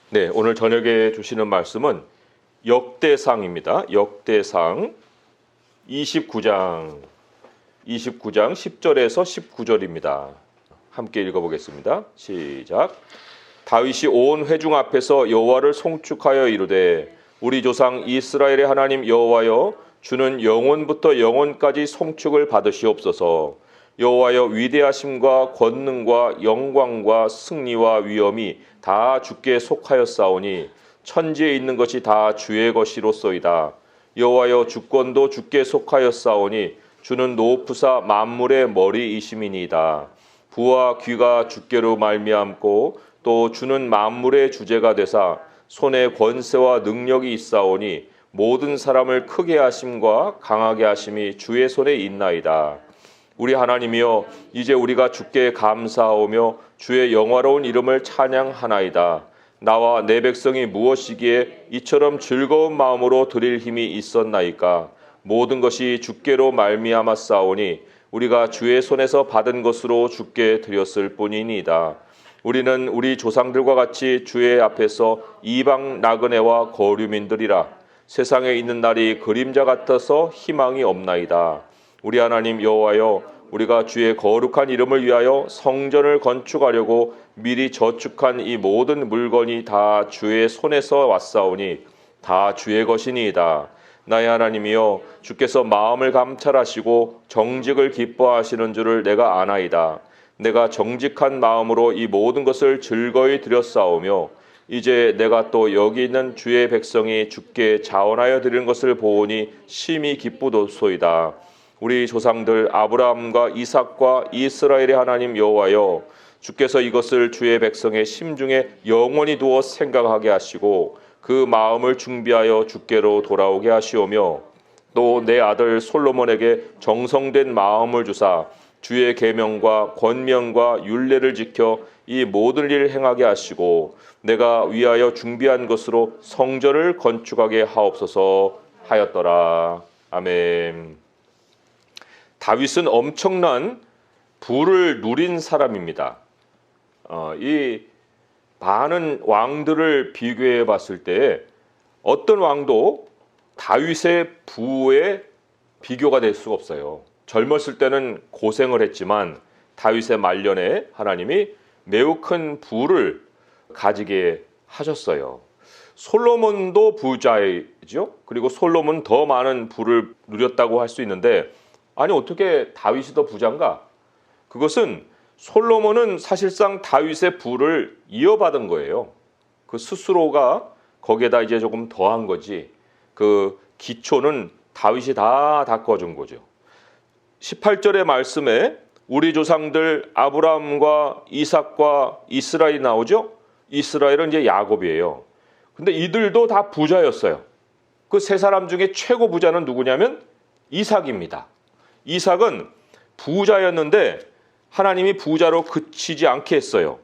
네, 오늘 저녁에 주시는 말씀은 역대상입니다. 역대상 29장 10절에서 19절입니다. 함께 읽어보겠습니다. 시작. 다윗이 온 회중 앞에서 여호와를 송축하여 이르되 우리 조상 이스라엘의 하나님 여호와여, 주는 영원부터 영원까지 송축을 받으시옵소서. 여호와여, 위대하심과 권능과 영광과 승리와 위엄이 다 주께 속하였사오니 천지에 있는 것이 다 주의 것이로소이다. 여호와여, 주권도 주께 속하였사오니 주는 높으사 만물의 머리이심이니이다. 부와 귀가 주께로 말미암고 또 주는 만물의 주제가 되사 손에 권세와 능력이 있사오니 모든 사람을 크게 하심과 강하게 하심이 주의 손에 있나이다. 우리 하나님이여, 이제 우리가 주께 감사하오며 주의 영화로운 이름을 찬양하나이다. 나와 내 백성이 무엇이기에 이처럼 즐거운 마음으로 드릴 힘이 있었나이까. 모든 것이 주께로 말미암았사오니 우리가 주의 손에서 받은 것으로 주께 드렸을 뿐이니이다. 우리는 우리 조상들과 같이 주의 앞에서 이방 나그네와 거류민들이라. 세상에 있는 날이 그림자 같아서 희망이 없나이다. 우리 하나님 여호와여, 우리가 주의 거룩한 이름을 위하여 성전을 건축하려고 미리 저축한 이 모든 물건이 다 주의 손에서 왔사오니 다 주의 것이니이다. 나의 하나님이여, 주께서 마음을 감찰하시고 정직을 기뻐하시는 줄을 내가 아나이다. 내가 정직한 마음으로 이 모든 것을 즐거이 드렸사오며 이제 내가 또 여기 있는 주의 백성이 주께 자원하여 드리는 것을 보오니 심히 기쁘도소이다. 우리 조상들 아브라함과 이삭과 이스라엘의 하나님 여호와여, 주께서 이것을 주의 백성의 심중에 영원히 두어 생각하게 하시고 그 마음을 준비하여 주께로 돌아오게 하시오며 또 내 아들 솔로몬에게 정성된 마음을 주사 주의 계명과 권명과 율례를 지켜 이 모든 일을 행하게 하시고 내가 위하여 준비한 것으로 성전을 건축하게 하옵소서 하였더라. 아멘. 다윗은 엄청난 부를 누린 사람입니다. 이 많은 왕들을 비교해 봤을 때 어떤 왕도 다윗의 부에 비교가 될 수가 없어요. 젊었을 때는 고생을 했지만 다윗의 말년에 하나님이 매우 큰 부를 가지게 하셨어요. 솔로몬도 부자이죠. 그리고 솔로몬 더 많은 부를 누렸다고 할 수 있는데, 아니 어떻게 다윗이 더 부자인가? 그것은 솔로몬은 사실상 다윗의 부를 이어받은 거예요. 그 스스로가 거기에다 이제 조금 더한 거지, 그 기초는 다윗이 다 닦아준 거죠. 18절의 말씀에 우리 조상들 아브라함과 이삭과 이스라엘이 나오죠. 이스라엘은 이제 야곱이에요. 근데 이들도 다 부자였어요. 그 세 사람 중에 최고 부자는 누구냐면 이삭입니다. 이삭은 부자였는데 하나님이 부자로 그치지 않게 했어요.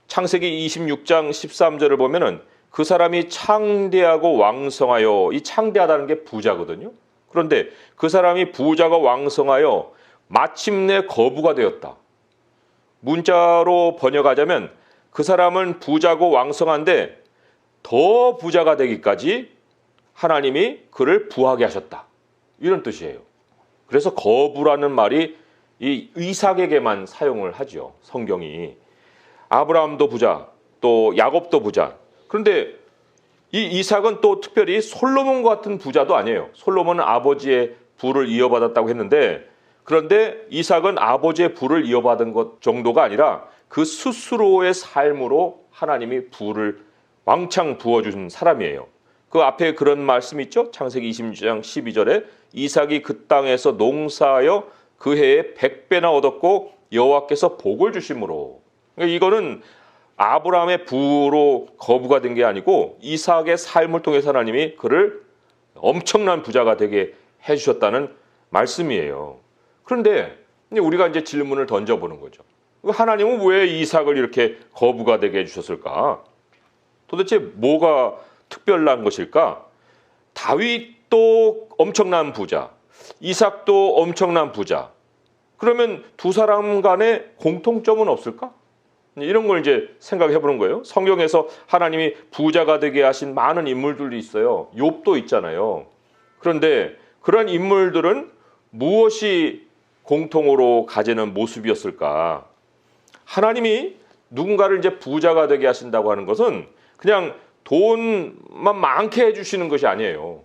창세기 26장 13절을 보면은 그 사람이 창대하고 왕성하여, 이 창대하다는 게 부자거든요. 그런데 그 사람이 부자가 왕성하여 마침내 거부가 되었다. 문자로 번역하자면 그 사람은 부자고 왕성한데 더 부자가 되기까지 하나님이 그를 부하게 하셨다. 이런 뜻이에요. 그래서 거부라는 말이 이 이삭에게만 사용을 하죠. 성경이. 아브라함도 부자, 또 야곱도 부자. 그런데 이 이삭은 또 특별히 솔로몬 같은 부자도 아니에요. 솔로몬은 아버지의 부를 이어받았다고 했는데, 그런데 이삭은 아버지의 부를 이어받은 것 정도가 아니라 그 스스로의 삶으로 하나님이 부를 왕창 부어주신 사람이에요. 그 앞에 그런 말씀 있죠. 창세기 26장 12절에 이삭이 그 땅에서 농사하여 그 해에 100배나 얻었고 여호와께서 복을 주심으로. 그러니까 이거는 아브라함의 부로 거부가 된 게 아니고 이삭의 삶을 통해서 하나님이 그를 엄청난 부자가 되게 해주셨다는 말씀이에요. 그런데 우리가 이제 질문을 던져보는 거죠. 하나님은 왜 이삭을 이렇게 거부가 되게 해주셨을까? 도대체 뭐가 특별한 것일까? 다윗도 엄청난 부자, 이삭도 엄청난 부자. 그러면 두 사람 간에 공통점은 없을까? 이런 걸 이제 생각해 보는 거예요. 성경에서 하나님이 부자가 되게 하신 많은 인물들이 있어요. 욥도 있잖아요. 그런데 그런 인물들은 무엇이 공통으로 가지는 모습이었을까? 하나님이 누군가를 이제 부자가 되게 하신다고 하는 것은 그냥 돈만 많게 해주시는 것이 아니에요.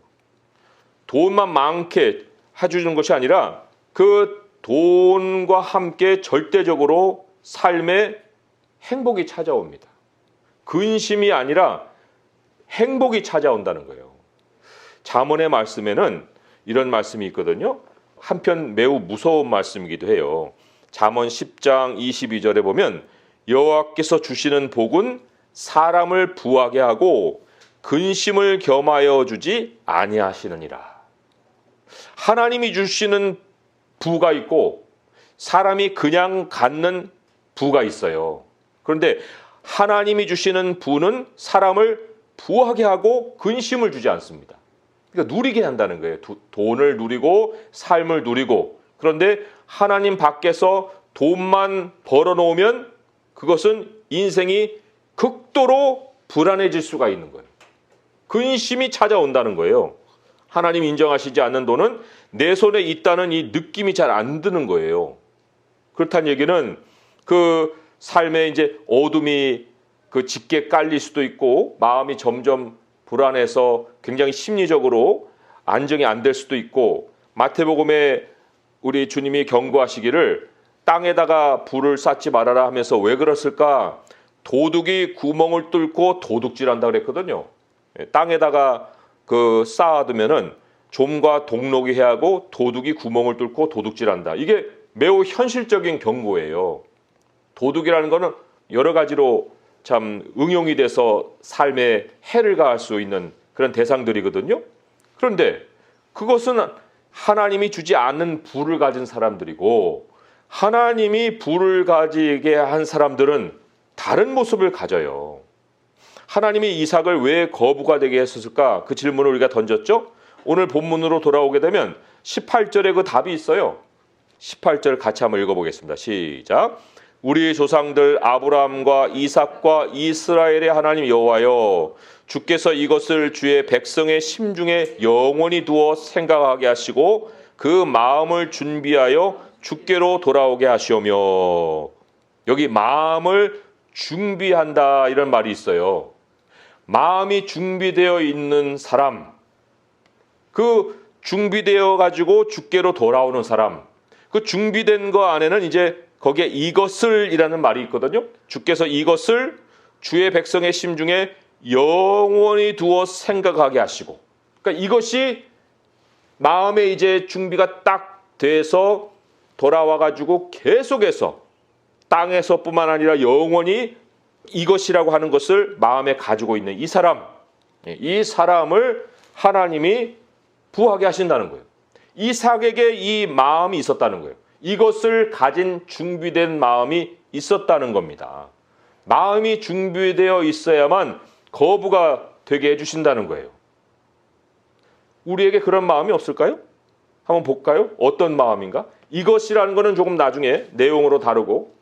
돈만 많게 해주는 것이 아니라 그 돈과 함께 절대적으로 삶에 행복이 찾아옵니다. 근심이 아니라 행복이 찾아온다는 거예요. 잠언의 말씀에는 이런 말씀이 있거든요. 한편 매우 무서운 말씀이기도 해요. 잠언 10장 22절에 보면 여호와께서 주시는 복은 사람을 부하게 하고 근심을 겸하여 주지 아니하시느니라. 하나님이 주시는 부가 있고 사람이 그냥 갖는 부가 있어요. 그런데 하나님이 주시는 부는 사람을 부하게 하고 근심을 주지 않습니다. 그러니까 누리게 한다는 거예요. 돈을 누리고 삶을 누리고. 그런데 하나님 밖에서 돈만 벌어놓으면 그것은 인생이 극도로 불안해질 수가 있는 거예요. 근심이 찾아온다는 거예요. 하나님 인정하시지 않는 돈은 내 손에 있다는 이 느낌이 잘 안 드는 거예요. 그렇다는 얘기는 그 삶에 이제 어둠이 그 짙게 깔릴 수도 있고 마음이 점점 불안해서 굉장히 심리적으로 안정이 안 될 수도 있고 마태복음에 우리 주님이 경고하시기를 땅에다가 불을 쌓지 말아라 하면서 왜 그랬을까? 도둑이 구멍을 뚫고 도둑질한다 그랬거든요. 땅에다가 그 쌓아두면은 좀과 동록이 해하고 도둑이 구멍을 뚫고 도둑질한다. 이게 매우 현실적인 경고예요. 도둑이라는 거는 여러 가지로 참 응용이 돼서 삶에 해를 가할 수 있는 그런 대상들이거든요. 그런데 그것은 하나님이 주지 않는 부를 가진 사람들이고 하나님이 부를 가지게 한 사람들은 다른 모습을 가져요. 하나님이 이삭을 왜 거부가 되게 했었을까? 그 질문을 우리가 던졌죠. 오늘 본문으로 돌아오게 되면 18절에 그 답이 있어요. 18절 같이 한번 읽어보겠습니다. 시작. 우리 조상들 아브라함과 이삭과 이스라엘의 하나님 여호와여, 주께서 이것을 주의 백성의 심중에 영원히 두어 생각하게 하시고 그 마음을 준비하여 주께로 돌아오게 하시오며. 여기 마음을 준비한다 이런 말이 있어요. 마음이 준비되어 있는 사람, 그 준비되어 가지고 주께로 돌아오는 사람, 그 준비된 거 안에는 이제 거기에 이것을 이라는 말이 있거든요. 주께서 이것을 주의 백성의 심중에 영원히 두어 생각하게 하시고, 그러니까 이것이 마음에 이제 준비가 딱 돼서 돌아와 가지고 계속해서 땅에서뿐만 아니라 영원히 이것이라고 하는 것을 마음에 가지고 있는 이 사람, 이 사람을 하나님이 부하게 하신다는 거예요. 이삭에게 이 마음이 있었다는 거예요. 이것을 가진 준비된 마음이 있었다는 겁니다. 마음이 준비되어 있어야만 거부가 되게 해주신다는 거예요. 우리에게 그런 마음이 없을까요? 한번 볼까요? 어떤 마음인가? 이것이라는 거는 조금 나중에 내용으로 다루고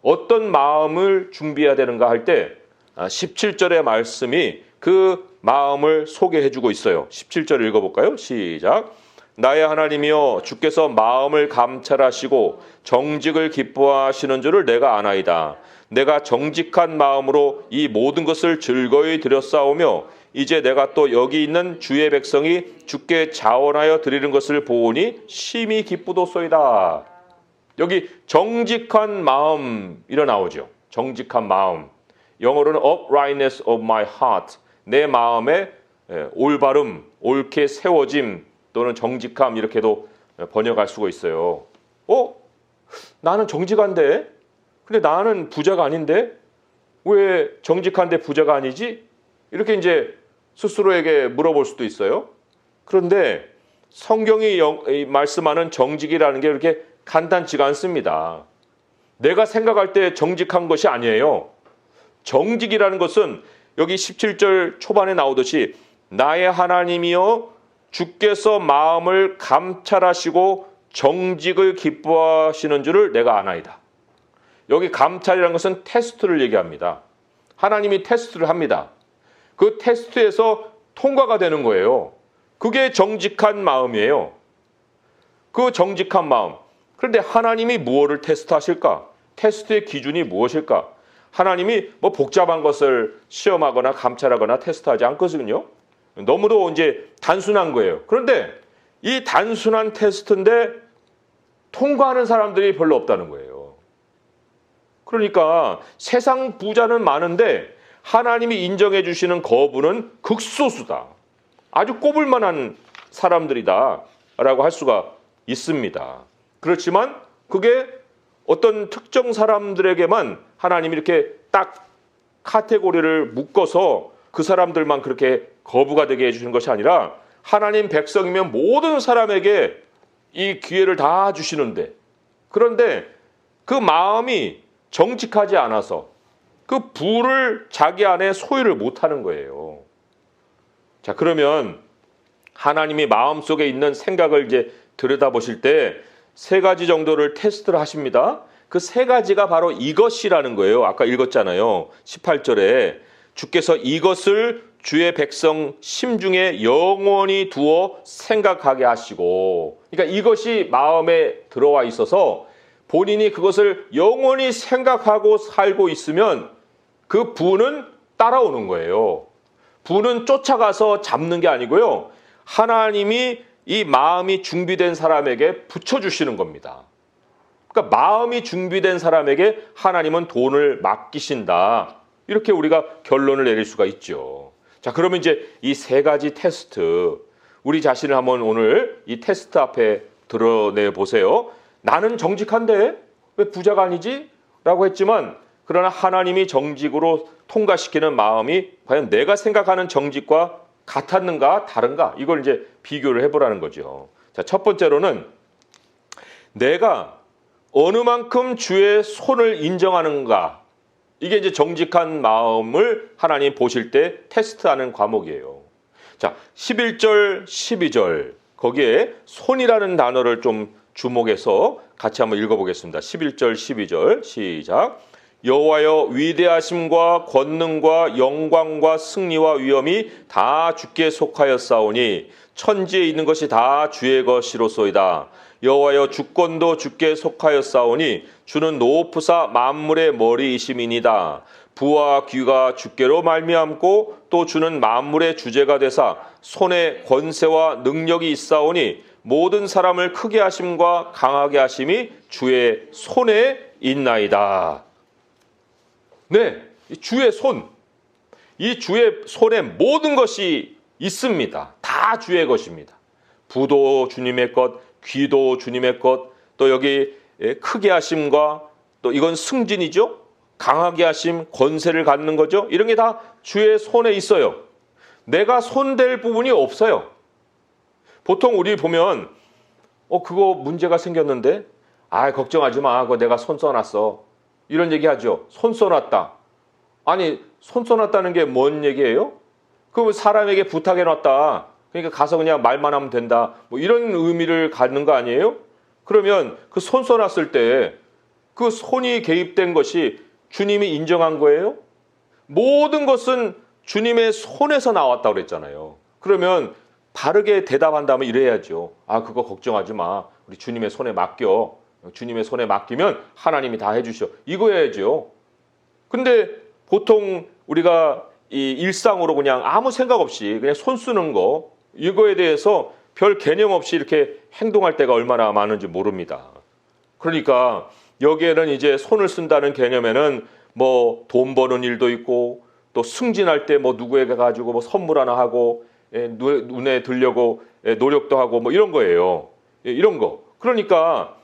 어떤 마음을 준비해야 되는가 할 때 17절의 말씀이 그 마음을 소개해주고 있어요. 17절 읽어볼까요? 시작. 나의 하나님이여, 주께서 마음을 감찰하시고 정직을 기뻐하시는 줄을 내가 아나이다. 내가 정직한 마음으로 이 모든 것을 즐거이 드렸사오며 이제 내가 또 여기 있는 주의 백성이 주께 자원하여 드리는 것을 보오니 심히 기쁘도소이다. 여기 정직한 마음 일어나오죠. 정직한 마음. 영어로는 uprightness of my heart. 내 마음의 올바름, 옳게 세워짐 또는 정직함 이렇게도 번역할 수가 있어요. 나는 정직한데? 근데 나는 부자가 아닌데? 왜 정직한데 부자가 아니지? 이렇게 이제 스스로에게 물어볼 수도 있어요. 그런데 성경이 말씀하는 정직이라는 게 그렇게 간단치가 않습니다. 내가 생각할 때 정직한 것이 아니에요. 정직이라는 것은 여기 17절 초반에 나오듯이 나의 하나님이여, 주께서 마음을 감찰하시고 정직을 기뻐하시는 줄을 내가 아나이다. 여기 감찰이라는 것은 테스트를 얘기합니다. 하나님이 테스트를 합니다. 그 테스트에서 통과가 되는 거예요. 그게 정직한 마음이에요. 그 정직한 마음. 그런데 하나님이 무엇을 테스트하실까? 테스트의 기준이 무엇일까? 하나님이 뭐 복잡한 것을 시험하거나 감찰하거나 테스트하지 않거든요. 너무도 이제 단순한 거예요. 그런데 이 단순한 테스트인데 통과하는 사람들이 별로 없다는 거예요. 그러니까 세상 부자는 많은데 하나님이 인정해 주시는 거부는 극소수다. 아주 꼽을 만한 사람들이다 라고 할 수가 있습니다. 그렇지만 그게 어떤 특정 사람들에게만 하나님이 이렇게 딱 카테고리를 묶어서 그 사람들만 그렇게 거부가 되게 해주시는 것이 아니라 하나님 백성이면 모든 사람에게 이 기회를 다 주시는데, 그런데 그 마음이 정직하지 않아서 그 부를 자기 안에 소유를 못하는 거예요. 자, 그러면 하나님이 마음속에 있는 생각을 이제 들여다보실 때 세 가지 정도를 테스트를 하십니다. 그 세 가지가 바로 이것이라는 거예요. 아까 읽었잖아요. 18절에 주께서 이것을 주의 백성 심중에 영원히 두어 생각하게 하시고, 그러니까 이것이 마음에 들어와 있어서 본인이 그것을 영원히 생각하고 살고 있으면 그 부는 따라오는 거예요. 부는 쫓아가서 잡는 게 아니고요. 하나님이 이 마음이 준비된 사람에게 붙여주시는 겁니다. 그러니까 마음이 준비된 사람에게 하나님은 돈을 맡기신다. 이렇게 우리가 결론을 내릴 수가 있죠. 자, 그러면 이제 이 세 가지 테스트, 우리 자신을 한번 오늘 이 테스트 앞에 드러내 보세요. 나는 정직한데 왜 부자가 아니지? 라고 했지만, 그러나 하나님이 정직으로 통과시키는 마음이 과연 내가 생각하는 정직과 같았는가 다른가, 이걸 이제 비교를 해보라는 거죠. 자, 첫 번째로는 내가 어느 만큼 주의 손을 인정하는가, 이게 이제 정직한 마음을 하나님 보실 때 테스트하는 과목이에요. 자, 11절 12절 거기에 손이라는 단어를 좀 주목해서 같이 한번 읽어보겠습니다. 11절 12절 시작. 여호와여, 위대하심과 권능과 영광과 승리와 위엄이 다 주께 속하였사오니 천지에 있는 것이 다 주의 것이로소이다. 여호와여, 주권도 주께 속하였사오니 주는 높으사 만물의 머리이심이니이다. 부와 귀가 주께로 말미암고 또 주는 만물의 주제가 되사 손에 권세와 능력이 있사오니 모든 사람을 크게 하심과 강하게 하심이 주의 손에 있나이다. 네, 주의 손, 이 주의 손에 모든 것이 있습니다. 다 주의 것입니다. 부도 주님의 것, 귀도 주님의 것, 또 여기 크게 하심과 또 이건 승진이죠. 강하게 하심, 권세를 갖는 거죠. 이런 게 다 주의 손에 있어요. 내가 손댈 부분이 없어요. 보통 우리 보면 그거 문제가 생겼는데 걱정하지 마, 그거 내가 손 써놨어, 이런 얘기 하죠. 손 써놨다. 아니, 손 써놨다는 게 뭔 얘기예요? 그 사람에게 부탁해놨다. 그러니까 가서 그냥 말만 하면 된다. 뭐 이런 의미를 갖는 거 아니에요? 그러면 그 손 써놨을 때 그 손이 개입된 것이 주님이 인정한 거예요? 모든 것은 주님의 손에서 나왔다고 그랬잖아요. 그러면 바르게 대답한다면 이래야죠. 그거 걱정하지 마, 우리 주님의 손에 맡겨. 주님의 손에 맡기면 하나님이 다 해주셔, 이거 해야죠. 근데 보통 우리가 이 일상으로 그냥 아무 생각 없이 그냥 손 쓰는 거, 이거에 대해서 별 개념 없이 이렇게 행동할 때가 얼마나 많은지 모릅니다. 그러니까 여기에는 이제 손을 쓴다는 개념에는 뭐 돈 버는 일도 있고, 또 승진할 때 뭐 누구에게 가지고 뭐 선물 하나 하고, 눈에 들려고 노력도 하고 뭐 이런 거예요. 이런 거. 그러니까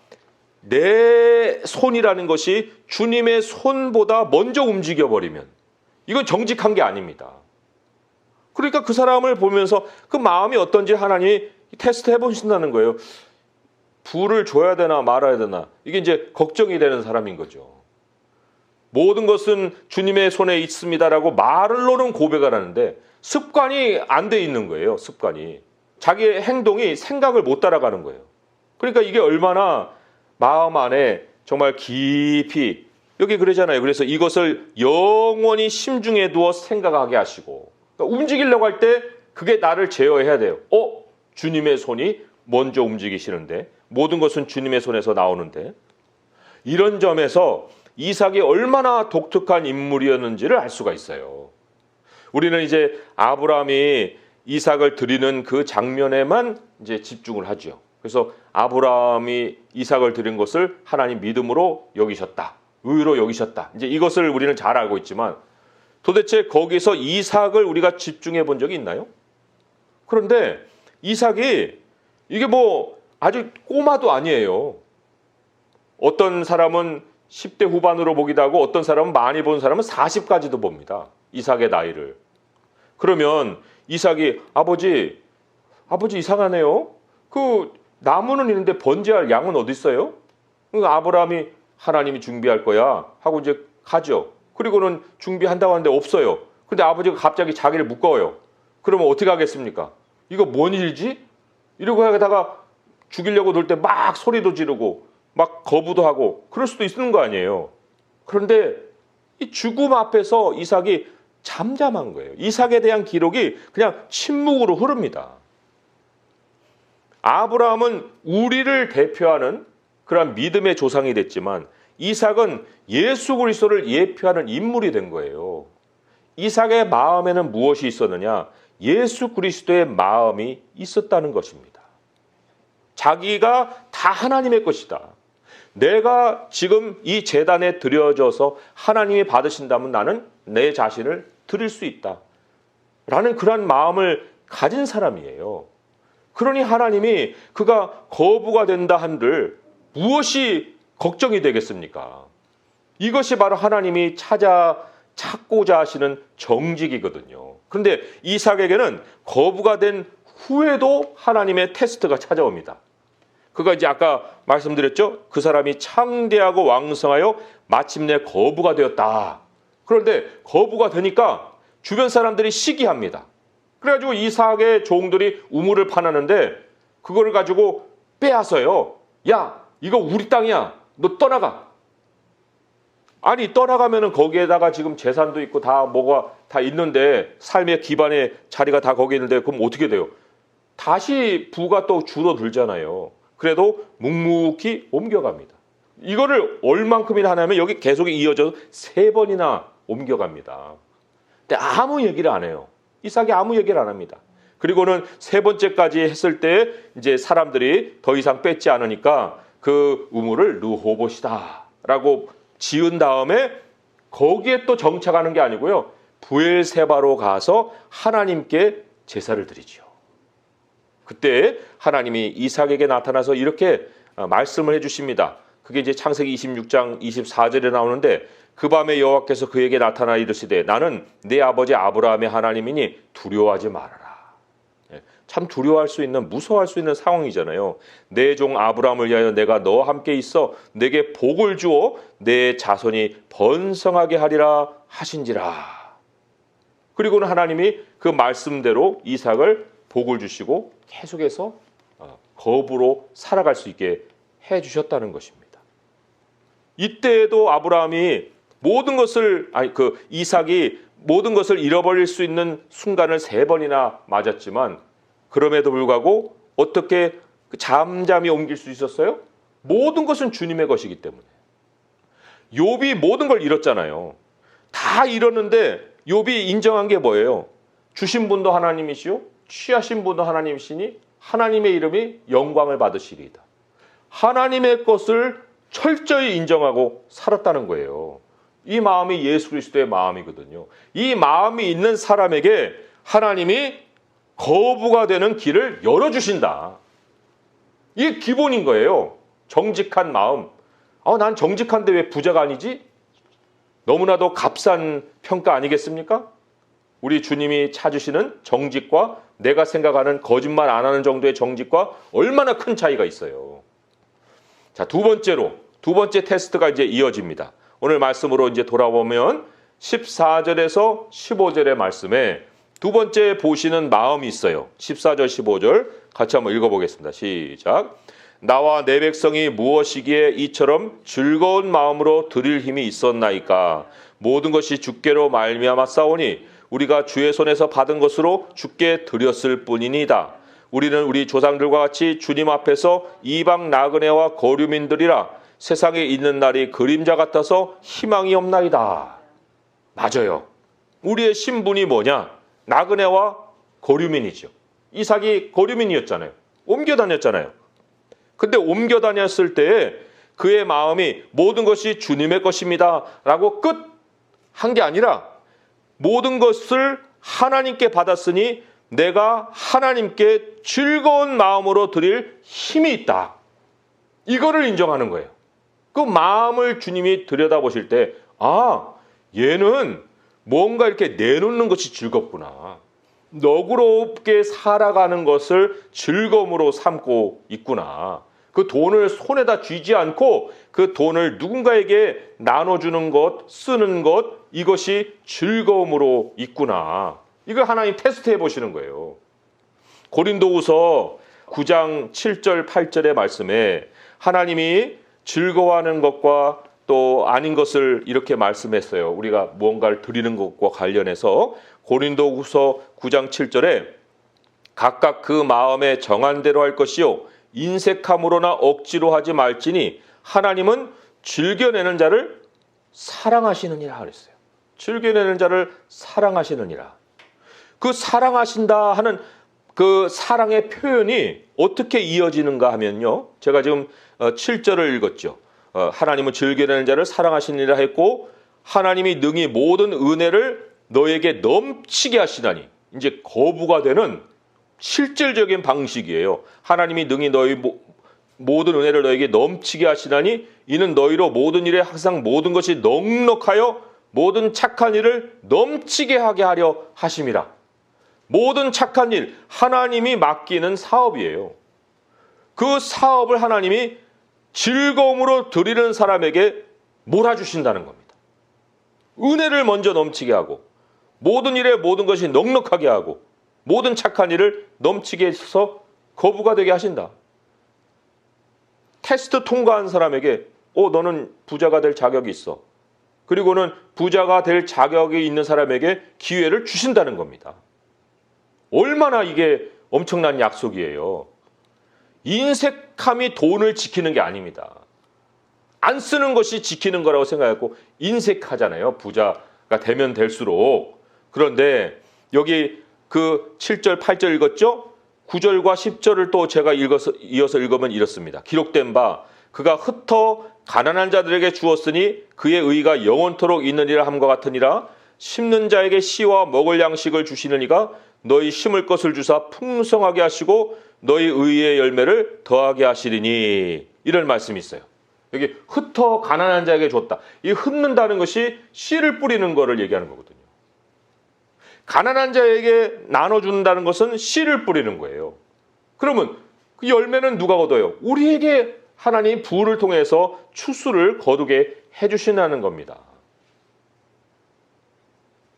내 손이라는 것이 주님의 손보다 먼저 움직여버리면 이건 정직한 게 아닙니다. 그러니까 그 사람을 보면서 그 마음이 어떤지 하나님이 테스트 해보신다는 거예요. 부를 줘야 되나 말아야 되나, 이게 이제 걱정이 되는 사람인 거죠. 모든 것은 주님의 손에 있습니다라고 말로는 고백을 하는데 습관이 안 돼 있는 거예요. 습관이. 자기의 행동이 생각을 못 따라가는 거예요. 그러니까 이게 얼마나 마음 안에 정말 깊이 여기 그러잖아요. 그래서 이것을 영원히 심중에 두어 생각하게 하시고, 그러니까 움직이려고 할 때 그게 나를 제어해야 돼요. 주님의 손이 먼저 움직이시는데, 모든 것은 주님의 손에서 나오는데, 이런 점에서 이삭이 얼마나 독특한 인물이었는지를 알 수가 있어요. 우리는 이제 아브라함이 이삭을 드리는 그 장면에만 이제 집중을 하죠. 그래서 아브라함이 이삭을 드린 것을 하나님 믿음으로 여기셨다, 의로 여기셨다. 이제 이것을 우리는 잘 알고 있지만 도대체 거기서 이삭을 우리가 집중해 본 적이 있나요? 그런데 이삭이 이게 뭐 아주 꼬마도 아니에요. 어떤 사람은 10대 후반으로 보기도 하고 어떤 사람은 많이 본 사람은 40까지도 봅니다. 이삭의 나이를. 그러면 이삭이 아버지 이상하네요. 그 나무는 있는데 번제할 양은 어디 있어요? 그러니까 아브라함이 하나님이 준비할 거야 하고 이제 가죠. 그리고는 준비한다고 하는데 없어요. 근데 아버지가 갑자기 자기를 묶어요. 그러면 어떻게 하겠습니까? 이거 뭔 일이지? 이러고 하다가 죽이려고 놀 때 막 소리도 지르고 막 거부도 하고 그럴 수도 있는 거 아니에요. 그런데 이 죽음 앞에서 이삭이 잠잠한 거예요. 이삭에 대한 기록이 그냥 침묵으로 흐릅니다. 아브라함은 우리를 대표하는 그런 믿음의 조상이 됐지만 이삭은 예수 그리스도를 예표하는 인물이 된 거예요. 이삭의 마음에는 무엇이 있었느냐? 예수 그리스도의 마음이 있었다는 것입니다. 자기가 다 하나님의 것이다. 내가 지금 이 제단에 드려져서 하나님이 받으신다면 나는 내 자신을 드릴 수 있다. 라는 그런 마음을 가진 사람이에요. 그러니 하나님이 그가 거부가 된다 한들 무엇이 걱정이 되겠습니까? 이것이 바로 하나님이 찾고자 하시는 정직이거든요. 그런데 이삭에게는 거부가 된 후에도 하나님의 테스트가 찾아옵니다. 그가 이제 아까 말씀드렸죠? 그 사람이 창대하고 왕성하여 마침내 거부가 되었다. 그런데 거부가 되니까 주변 사람들이 시기합니다. 그래가지고 이삭의 종들이 우물을 파놨는데 그거를 가지고 빼앗아요. 야, 이거 우리 땅이야. 너 떠나가. 아니 떠나가면은 거기에다가 지금 재산도 있고 다 뭐가 다 있는데 삶의 기반의 자리가 다 거기 있는데 그럼 어떻게 돼요? 다시 부가 또 줄어들잖아요. 그래도 묵묵히 옮겨갑니다. 이거를 얼만큼이나 하냐면 여기 계속 이어져서 3번이나 옮겨갑니다. 근데 아무 얘기를 안 해요. 이삭이 아무 얘기를 안 합니다. 그리고는 3번째까지 했을 때 이제 사람들이 더 이상 뺏지 않으니까 그 우물을 르호봇이다라고 지은 다음에 거기에 또 정착하는 게 아니고요. 브엘세바로 가서 하나님께 제사를 드리죠. 그때 하나님이 이삭에게 나타나서 이렇게 말씀을 해주십니다. 그게 이제 창세기 26장 24절에 나오는데 그 밤에 여호와께서 그에게 나타나 이르시되 나는 네 아버지 아브라함의 하나님이니 두려워하지 말아라. 참 두려워할 수 있는 무서워할 수 있는 상황이잖아요. 내 종 아브라함을 위하여 내가 너와 함께 있어 내게 복을 주어 내 자손이 번성하게 하리라 하신지라. 그리고는 하나님이 그 말씀대로 이삭을 복을 주시고 계속해서 거부로 살아갈 수 있게 해주셨다는 것입니다. 이때에도 아브라함이 이삭이 모든 것을 잃어버릴 수 있는 순간을 3번이나 맞았지만 그럼에도 불구하고 어떻게 잠잠히 옮길 수 있었어요? 모든 것은 주님의 것이기 때문에. 욥이 모든 걸 잃었잖아요. 다 잃었는데 욥이 인정한 게 뭐예요? 주신 분도 하나님이시오, 취하신 분도 하나님이시니 하나님의 이름이 영광을 받으시리이다. 하나님의 것을 철저히 인정하고 살았다는 거예요. 이 마음이 예수 그리스도의 마음이거든요. 이 마음이 있는 사람에게 하나님이 거부가 되는 길을 열어주신다. 이게 기본인 거예요. 정직한 마음. 난 정직한데 왜 부자가 아니지? 너무나도 값싼 평가 아니겠습니까? 우리 주님이 찾으시는 정직과 내가 생각하는 거짓말 안 하는 정도의 정직과 얼마나 큰 차이가 있어요. 자, 두 번째 테스트가 이제 이어집니다. 오늘 말씀으로 이제 돌아보면 14절에서 15절의 말씀에 두 번째 보시는 마음이 있어요. 14절, 15절 같이 한번 읽어보겠습니다. 시작. 나와 내 백성이 무엇이기에 이처럼 즐거운 마음으로 드릴 힘이 있었나이까. 모든 것이 주께로 말미암아 싸우니 우리가 주의 손에서 받은 것으로 주께 드렸을 뿐이니이다. 우리는 우리 조상들과 같이 주님 앞에서 이방 나그네와 거류민들이라. 세상에 있는 날이 그림자 같아서 희망이 없나이다. 맞아요. 우리의 신분이 뭐냐? 나그네와 거류민이죠. 이삭이 거류민이었잖아요. 옮겨 다녔잖아요. 근데 옮겨 다녔을 때에 그의 마음이 모든 것이 주님의 것입니다 라고 끝 한 게 아니라 모든 것을 하나님께 받았으니 내가 하나님께 즐거운 마음으로 드릴 힘이 있다. 이거를 인정하는 거예요. 그 마음을 주님이 들여다보실 때, 아, 얘는 뭔가 이렇게 내놓는 것이 즐겁구나. 너그럽게 살아가는 것을 즐거움으로 삼고 있구나. 그 돈을 손에다 쥐지 않고 그 돈을 누군가에게 나눠주는 것, 쓰는 것, 이것이 즐거움으로 있구나. 이걸 하나님 테스트해 보시는 거예요. 고린도후서 9장 7절 8절의 말씀에 하나님이 즐거워하는 것과 또 아닌 것을 이렇게 말씀했어요. 우리가 무언가를 드리는 것과 관련해서 고린도후서 9장 7절에 각각 그 마음에 정한 대로 할 것이요 인색함으로나 억지로 하지 말지니 하나님은 즐겨내는 자를 사랑하시느니라 그랬어요. 즐겨내는 자를 사랑하시느니라. 그 사랑하신다 하는 그 사랑의 표현이 어떻게 이어지는가 하면요. 제가 지금 7절을 읽었죠. 하나님은 즐겨내는 자를 사랑하시느니라 했고 하나님이 능히 모든 은혜를 너에게 넘치게 하시다니. 이제 거부가 되는 실질적인 방식이에요. 하나님이 능히 너희 모든 은혜를 너에게 넘치게 하시다니 이는 너희로 모든 일에 항상 모든 것이 넉넉하여 모든 착한 일을 넘치게 하게 하려 하심이라. 모든 착한 일, 하나님이 맡기는 사업이에요. 그 사업을 하나님이 즐거움으로 드리는 사람에게 몰아주신다는 겁니다. 은혜를 먼저 넘치게 하고 모든 일에 모든 것이 넉넉하게 하고 모든 착한 일을 넘치게 해서 거부가 되게 하신다. 테스트 통과한 사람에게 너는 부자가 될 자격이 있어. 그리고는 부자가 될 자격이 있는 사람에게 기회를 주신다는 겁니다. 얼마나 이게 엄청난 약속이에요. 인색함이 돈을 지키는 게 아닙니다. 안 쓰는 것이 지키는 거라고 생각하고 인색하잖아요. 부자가 되면 될수록. 그런데 여기 그 7절, 8절 읽었죠? 9절과 10절을 또 제가 이어서 읽으면 이렇습니다. 기록된 바 그가 흩어 가난한 자들에게 주었으니 그의 의가 영원토록 있느니라 함과 같으니라. 심는 자에게 씨와 먹을 양식을 주시는 이가 너희 심을 것을 주사 풍성하게 하시고 너희 의의 열매를 더하게 하시리니. 이런 말씀이 있어요. 여기 흩어 가난한 자에게 줬다. 이 흩는다는 것이 씨를 뿌리는 거를 얘기하는 거거든요. 가난한 자에게 나눠준다는 것은 씨를 뿌리는 거예요. 그러면 그 열매는 누가 거둬요? 우리에게 하나님 부를 통해서 추수를 거두게 해주신다는 겁니다.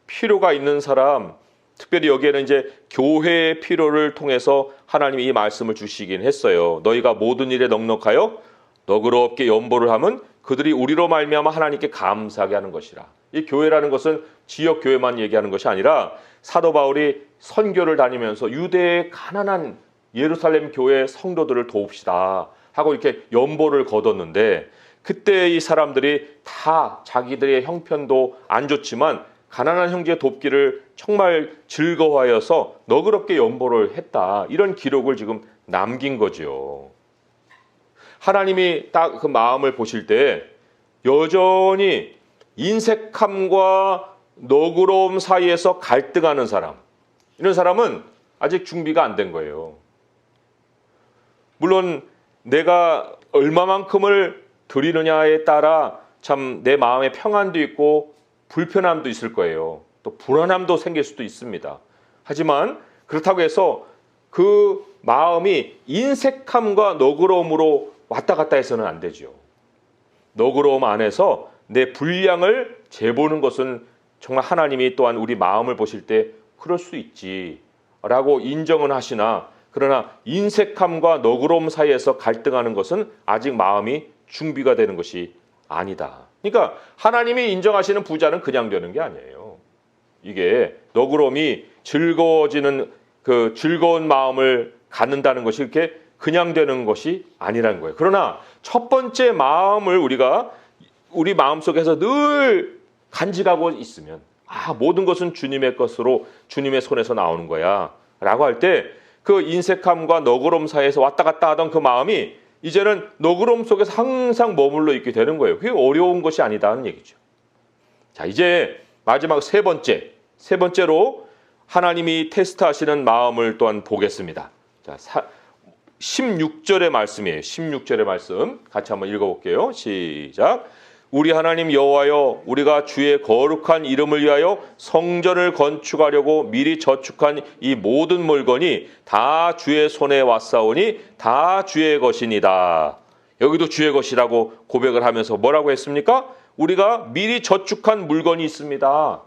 필요가 있는 사람, 특별히 여기에는 이제 교회의 필요를 통해서 하나님이 이 말씀을 주시긴 했어요. 너희가 모든 일에 넉넉하여 너그럽게 연보를 하면 그들이 우리로 말미암아 하나님께 감사하게 하는 것이라. 이 교회라는 것은 지역 교회만 얘기하는 것이 아니라 사도 바울이 선교를 다니면서 유대의 가난한 예루살렘 교회 성도들을 도웁시다 하고 이렇게 연보를 거뒀는데 그때 이 사람들이 다 자기들의 형편도 안 좋지만 가난한 형제 돕기를 정말 즐거워하여서 너그럽게 연보를 했다. 이런 기록을 지금 남긴 거죠. 하나님이 딱 그 마음을 보실 때 여전히 인색함과 너그러움 사이에서 갈등하는 사람, 이런 사람은 아직 준비가 안 된 거예요. 물론 내가 얼마만큼을 드리느냐에 따라 참 내 마음의 평안도 있고 불편함도 있을 거예요. 또 불안함도 생길 수도 있습니다. 하지만 그렇다고 해서 그 마음이 인색함과 너그러움으로 왔다 갔다 해서는 안 되죠. 너그러움 안에서 내 분량을 재보는 것은 정말 하나님이 또한 우리 마음을 보실 때 그럴 수 있지 라고 인정은 하시나 그러나 인색함과 너그러움 사이에서 갈등하는 것은 아직 마음이 준비가 되는 것이 아니다. 그러니까 하나님이 인정하시는 부자는 그냥 되는 게 아니에요. 이게 너그러움이 즐거워지는 그 즐거운 마음을 갖는다는 것이 이렇게 그냥 되는 것이 아니라는 거예요. 그러나 첫 번째 마음을 우리가 우리 마음속에서 늘 간직하고 있으면 모든 것은 주님의 것으로 주님의 손에서 나오는 거야 라고 할 때 그 인색함과 너그러움 사이에서 왔다 갔다 하던 그 마음이 이제는 너그러움 속에서 항상 머물러 있게 되는 거예요. 그게 어려운 것이 아니다는 얘기죠. 자, 이제 마지막 세 번째로 하나님이 테스트하시는 마음을 또한 보겠습니다. 자, 16절의 말씀이에요. 16절의 말씀 같이 한번 읽어볼게요. 시작. 우리 하나님 여호와여, 우리가 주의 거룩한 이름을 위하여 성전을 건축하려고 미리 저축한 이 모든 물건이 다 주의 손에 왔사오니 다 주의 것이니다. 여기도 주의 것이라고 고백을 하면서 뭐라고 했습니까? 우리가 미리 저축한 물건이 있습니다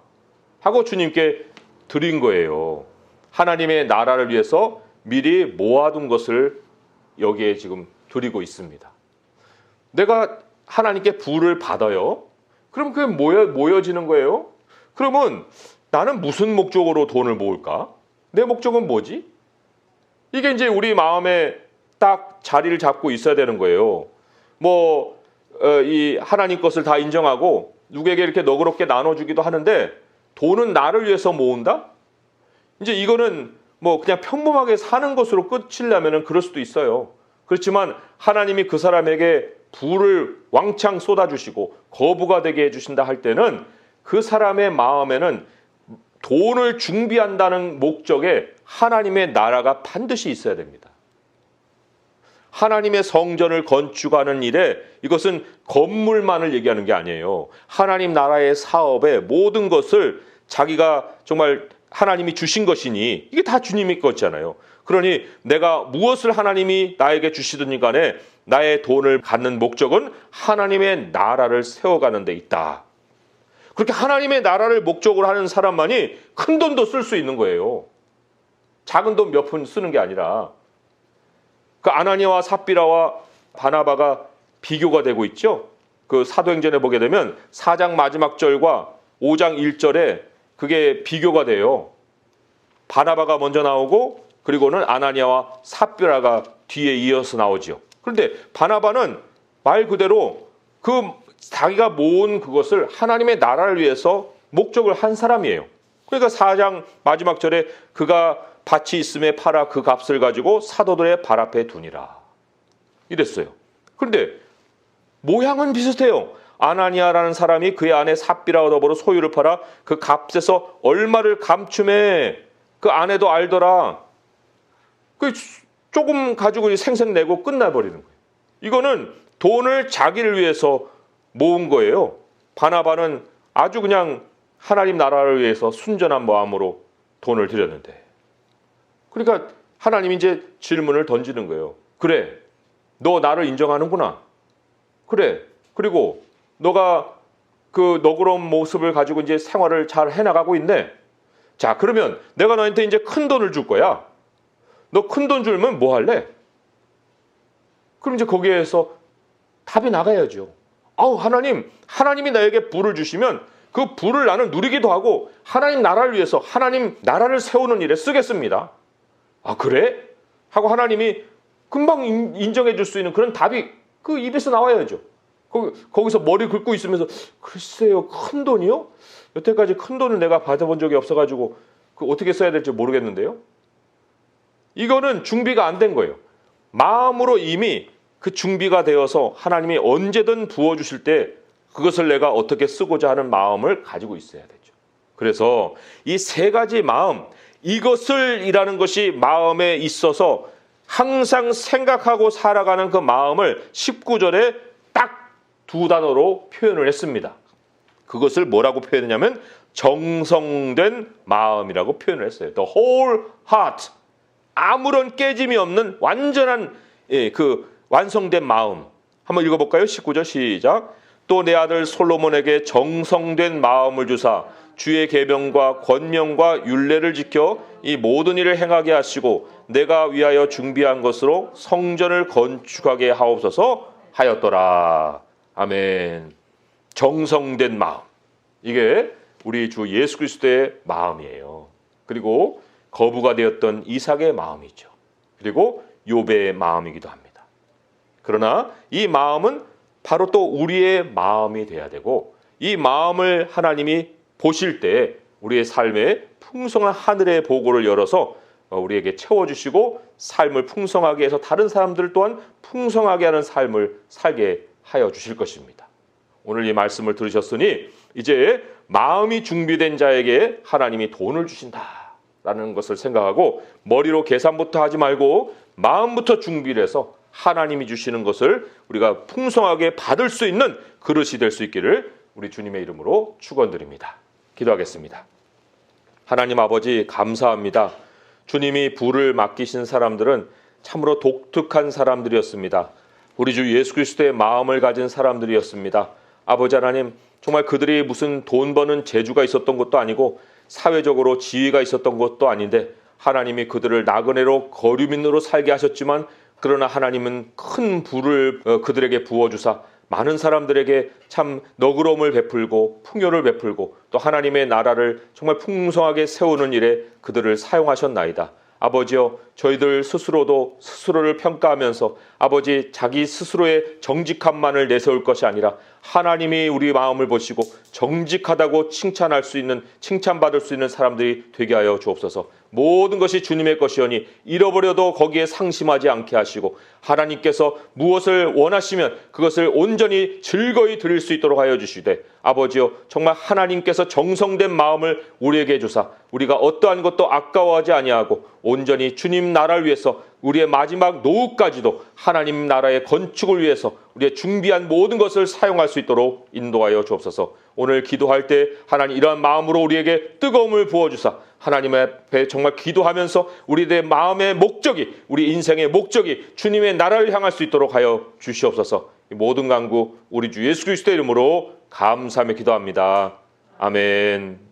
하고 주님께 드린 거예요. 하나님의 나라를 위해서 미리 모아둔 것을 여기에 지금 드리고 있습니다. 내가 하나님께 부를 받아요. 그럼 그게 모여지는 거예요. 그러면 나는 무슨 목적으로 돈을 모을까? 내 목적은 뭐지? 이게 이제 우리 마음에 딱 자리를 잡고 있어야 되는 거예요. 이 하나님 것을 다 인정하고 누구에게 이렇게 너그럽게 나눠주기도 하는데 돈은 나를 위해서 모은다? 이제 이거는 그냥 평범하게 사는 것으로 끝이려면 그럴 수도 있어요. 그렇지만 하나님이 그 사람에게 부를 왕창 쏟아주시고 거부가 되게 해주신다 할 때는 그 사람의 마음에는 돈을 준비한다는 목적에 하나님의 나라가 반드시 있어야 됩니다. 하나님의 성전을 건축하는 일에 이것은 건물만을 얘기하는 게 아니에요. 하나님 나라의 사업에 모든 것을 자기가 정말 하나님이 주신 것이니 이게 다 주님의 것이잖아요. 그러니 내가 무엇을 하나님이 나에게 주시든 간에 나의 돈을 갖는 목적은 하나님의 나라를 세워가는 데 있다. 그렇게 하나님의 나라를 목적으로 하는 사람만이 큰 돈도 쓸 수 있는 거예요. 작은 돈 몇 푼 쓰는 게 아니라. 그 아나니아와 삽비라와 바나바가 비교가 되고 있죠. 그 사도행전에 보게 되면 4장 마지막 절과 5장 1절에 그게 비교가 돼요. 바나바가 먼저 나오고 그리고는 아나니아와 삽비라가 뒤에 이어서 나오죠. 그런데 바나바는 말 그대로 그 자기가 모은 그것을 하나님의 나라를 위해서 목적을 한 사람이에요. 그러니까 4장 마지막 절에 그가 밭이 있음에 팔아 그 값을 가지고 사도들의 발 앞에 두니라 이랬어요. 그런데 모양은 비슷해요. 아나니아라는 사람이 그의 아내 삽비라와 더불어 소유를 팔아 그 값에서 얼마를 감춤해 그 아내도 알더라. 그 조금 가지고 생색내고 끝나버리는 거예요. 이거는 돈을 자기를 위해서 모은 거예요. 바나바는 아주 그냥 하나님 나라를 위해서 순전한 마음으로 돈을 드렸는데. 그러니까 하나님이 이제 질문을 던지는 거예요. 그래, 너 나를 인정하는구나. 그래, 그리고 너가 그 너그러운 모습을 가지고 이제 생활을 잘 해나가고 있네. 자, 그러면 내가 너한테 이제 큰 돈을 줄 거야. 너 큰 돈 주면 뭐 할래? 그럼 이제 거기에서 답이 나가야죠. 하나님이 나에게 부를 주시면 그 부를 나는 누리기도 하고 하나님 나라를 위해서 하나님 나라를 세우는 일에 쓰겠습니다. 아, 그래? 하고 하나님이 금방 인정해 줄 수 있는 그런 답이 그 입에서 나와야죠. 거기서 머리 긁고 있으면서 글쎄요, 큰 돈이요? 여태까지 큰 돈을 내가 받아본 적이 없어가지고 그 어떻게 써야 될지 모르겠는데요. 이거는 준비가 안 된 거예요. 마음으로 이미 그 준비가 되어서 하나님이 언제든 부어주실 때 그것을 내가 어떻게 쓰고자 하는 마음을 가지고 있어야 되죠. 그래서 이 세 가지 마음, 이것을 이라는 것이 마음에 있어서 항상 생각하고 살아가는 그 마음을 19절에 딱 두 단어로 표현을 했습니다. 그것을 뭐라고 표현했냐면 정성된 마음이라고 표현을 했어요. The whole heart. 아무런 깨짐이 없는 완전한 그 완성된 마음. 한번 읽어볼까요? 19절 시작. 또 내 아들 솔로몬에게 정성된 마음을 주사 주의 계명과 권명과 율례를 지켜 이 모든 일을 행하게 하시고 내가 위하여 준비한 것으로 성전을 건축하게 하옵소서 하였더라. 아멘. 정성된 마음, 이게 우리 주 예수 그리스도의 마음이에요. 그리고 거부가 되었던 이삭의 마음이죠. 그리고 욥의 마음이기도 합니다. 그러나 이 마음은 바로 또 우리의 마음이 돼야 되고, 이 마음을 하나님이 보실 때 우리의 삶에 풍성한 하늘의 보고를 열어서 우리에게 채워주시고 삶을 풍성하게 해서 다른 사람들 또한 풍성하게 하는 삶을 살게 하여 주실 것입니다. 오늘 이 말씀을 들으셨으니 이제 마음이 준비된 자에게 하나님이 돈을 주신다라는 것을 생각하고 머리로 계산부터 하지 말고 마음부터 준비를 해서 하나님이 주시는 것을 우리가 풍성하게 받을 수 있는 그릇이 될 수 있기를 우리 주님의 이름으로 축원드립니다. 기도하겠습니다. 하나님 아버지, 감사합니다. 주님이 부를 맡기신 사람들은 참으로 독특한 사람들이었습니다. 우리 주 예수 그리스도의 마음을 가진 사람들이었습니다. 아버지 하나님, 정말 그들이 무슨 돈 버는 재주가 있었던 것도 아니고 사회적으로 지위가 있었던 것도 아닌데 하나님이 그들을 나그네로 거류민으로 살게 하셨지만, 그러나 하나님은 큰 부를 그들에게 부어주사 많은 사람들에게 참 너그러움을 베풀고 풍요를 베풀고 또 하나님의 나라를 정말 풍성하게 세우는 일에 그들을 사용하셨나이다. 아버지여, 저희들 스스로도 스스로를 평가하면서 아버지, 자기 스스로의 정직함만을 내세울 것이 아니라 하나님이 우리 마음을 보시고 정직하다고 칭찬할 수 있는, 칭찬받을 수 있는 사람들이 되게 하여 주옵소서. 모든 것이 주님의 것이오니 잃어버려도 거기에 상심하지 않게 하시고 하나님께서 무엇을 원하시면 그것을 온전히 즐거이 드릴 수 있도록 하여 주시되, 아버지여, 정말 하나님께서 정성된 마음을 우리에게 주사 우리가 어떠한 것도 아까워하지 아니하고 온전히 주님 나라를 위해서 우리의 마지막 노후까지도 하나님 나라의 건축을 위해서 우리의 준비한 모든 것을 사용할 수 있도록 인도하여 주옵소서. 오늘 기도할 때 하나님 이러한 마음으로 우리에게 뜨거움을 부어주사 하나님 앞에 정말 기도하면서 우리의 마음의 목적이, 우리 인생의 목적이 주님의 나라를 향할 수 있도록 하여 주시옵소서. 이 모든 간구 우리 주 예수 그리스도의 이름으로 감사하며 기도합니다. 아멘.